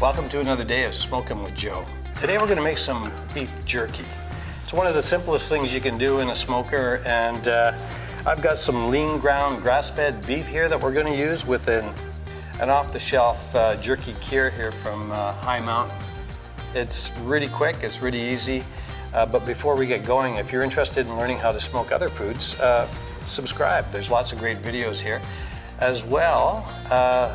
Welcome to another day of Smokin' with Joe. Today we're going to make some beef jerky. It's one of the simplest things you can do in a smoker, and I've got some lean ground grass fed beef here that we're going to use with an off-the-shelf jerky cure here from High Mountain. It's really quick, it's really easy, but before we get going, if you're interested in learning how to smoke other foods, subscribe. There's lots of great videos here. As well,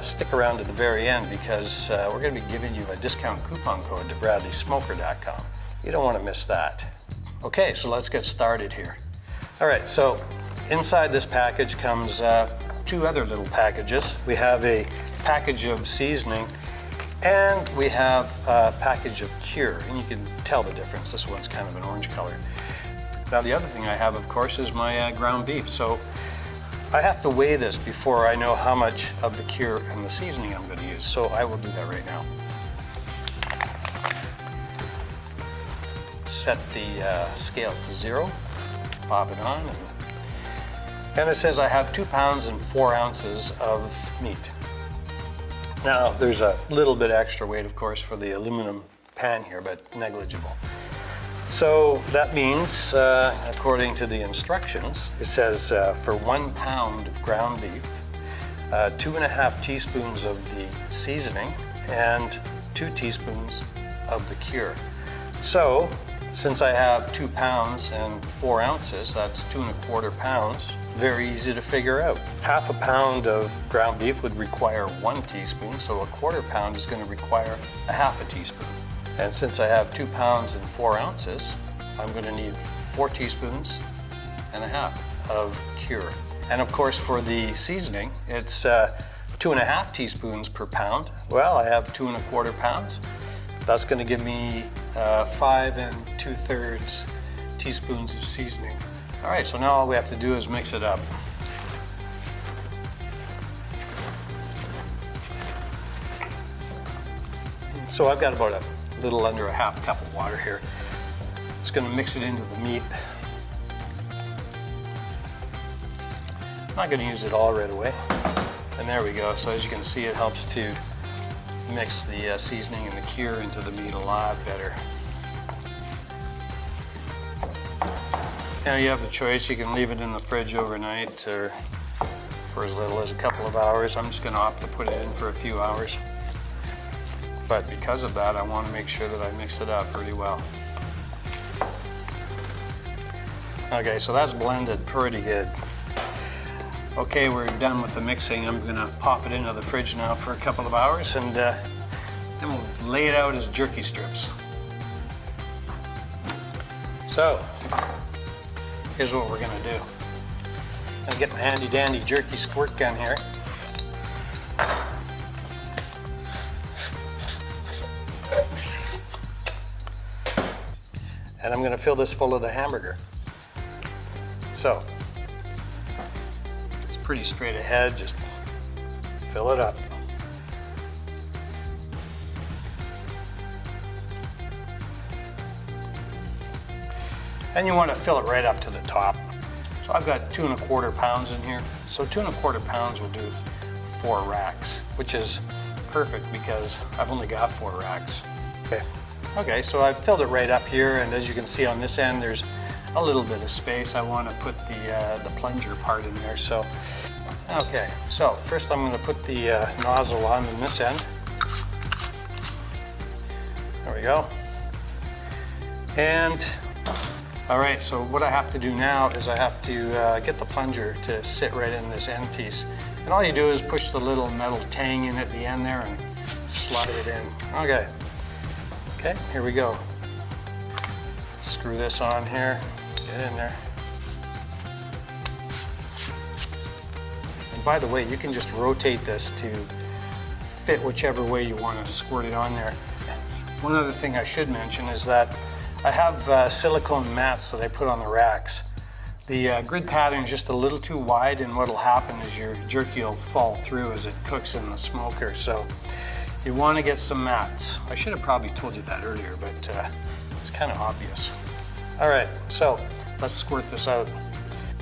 stick around to the very end because we're going to be giving you a discount coupon code to bradleysmoker.com. You don't want to miss that. Okay, so let's get started here. All right, so inside this package comes two other little packages. We have a package of seasoning and we have a package of cure, and you can tell the difference. This one's kind of an orange color. Now the other thing I have, of course, is my ground beef. So I have to weigh this before I know how much of the cure and the seasoning I'm going to use, so I will do that right now. Set the scale to 0, pop it on, and it says I have 2 pounds and 4 ounces of meat. Now there's a little bit extra weight, of course, for the aluminum pan here, but negligible. So that means, according to the instructions, it says for 1 pound of ground beef, 2.5 teaspoons of the seasoning and 2 teaspoons of the cure. So, since I have 2 pounds and 4 ounces, that's 2¼ pounds. Very easy to figure out. Half a pound of ground beef would require 1 teaspoon, so a quarter pound is going to require a half a teaspoon. And since I have 2 pounds and 4 ounces, I'm going to need 4 teaspoons and a half of cure. And of course for the seasoning, it's 2.5 teaspoons per pound. Well, I have 2¼ pounds. That's going to give me 5 2/3 teaspoons of seasoning. All right, so now all we have to do is mix it up. So I've got about a little under a half cup of water here. Just going to mix it into the meat. I'm not going to use it all right away. And there we go. So as you can see, it helps to mix the seasoning and the cure into the meat a lot better. Now you have the choice. You can leave it in the fridge overnight or for as little as a couple of hours. I'm just going to opt to put it in for a few hours. But because of that, I want to make sure that I mix it up pretty well. Okay, so that's blended pretty good. Okay, we're done with the mixing. I'm going to pop it into the fridge now for a couple of hours, and then we'll lay it out as jerky strips. So, here's what we're going to do. I'm going to get my handy dandy jerky squirt gun here. And I'm going to fill this full of the hamburger. So, it's pretty straight ahead, just fill it up. And you want to fill it right up to the top. So I've got 2¼ pounds in here. So 2¼ pounds will do 4 racks, which is perfect because I've only got 4 racks. Okay, so I've filled it right up here, and as you can see on this end, there's a little bit of space. I want to put the plunger part in there. So, okay, so first I'm going to put the nozzle on this end. There we go. And all right, so what I have to do now is I have to get the plunger to sit right in this end piece. And all you do is push the little metal tang in at the end there and slide it in. Okay. Okay, here we go. Screw this on here, get in there. And by the way, you can just rotate this to fit whichever way you want to squirt it on there. One other thing I should mention is that I have silicone mats that I put on the racks. The grid pattern is just a little too wide, and what will happen is your jerky will fall through as it cooks in the smoker. So you want to get some mats. I should have probably told you that earlier, but it's kind of obvious. All right, so let's squirt this out.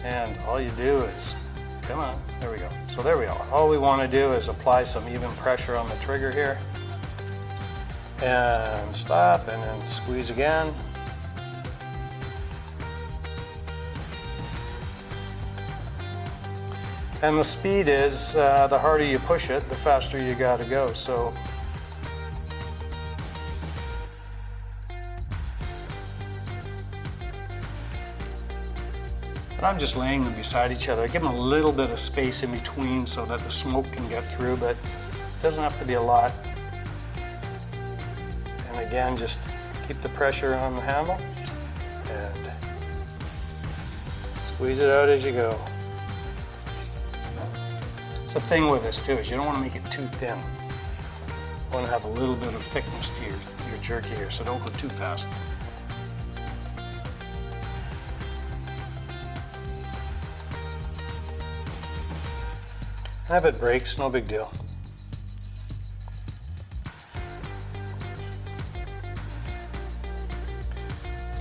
And all you do is, come on, there we go. So there we go. All we want to do is apply some even pressure on the trigger here. and stop, and then squeeze again. And the speed is, the harder you push it, the faster you gotta go. So and I'm just laying them beside each other. I give them a little bit of space in between so that the smoke can get through, but it doesn't have to be a lot. And again, just keep the pressure on the handle and squeeze it out as you go. It's the thing with this too, is you don't want to make it too thin. You want to have a little bit of thickness to your jerky here, so don't go too fast. And if it breaks, no big deal.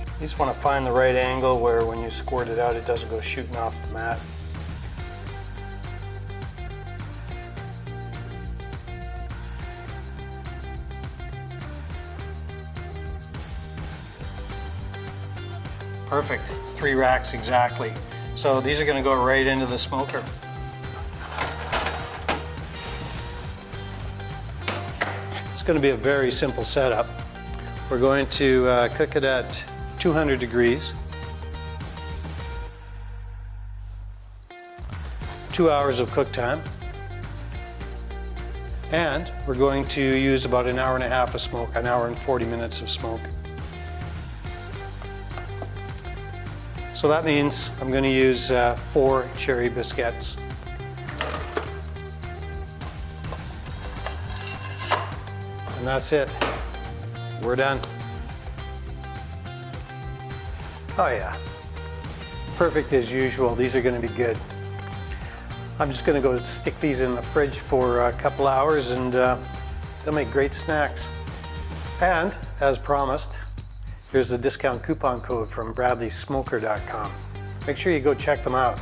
You just want to find the right angle where when you squirt it out, it doesn't go shooting off the mat. Perfect, 3 racks exactly. So these are going to go right into the smoker. It's going to be a very simple setup. We're going to cook it at 200 degrees. 2 hours of cook time. And we're going to use about an hour and a half of smoke, an hour and 40 minutes of smoke. So that means I'm going to use 4 cherry biscuits. And that's it. We're done. Oh yeah. Perfect as usual. These are going to be good. I'm just going to go stick these in the fridge for a couple hours, and they'll make great snacks. And as promised, here's the discount coupon code from bradleysmoker.com. Make sure you go check them out.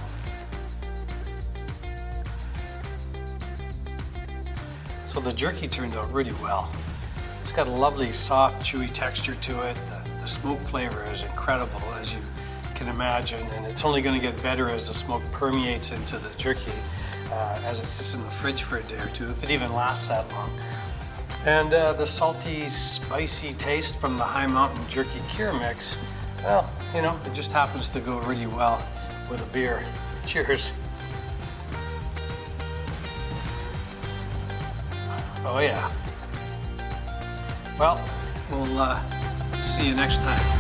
So the jerky turned out really well. It's got a lovely soft chewy texture to it. The smoke flavor is incredible, as you can imagine, and it's only going to get better as the smoke permeates into the jerky as it sits in the fridge for a day or two, if it even lasts that long. And the salty, spicy taste from the High Mountain Jerky Cure mix, well, you know, it just happens to go really well with a beer. Cheers. Oh yeah. Well, we'll see you next time.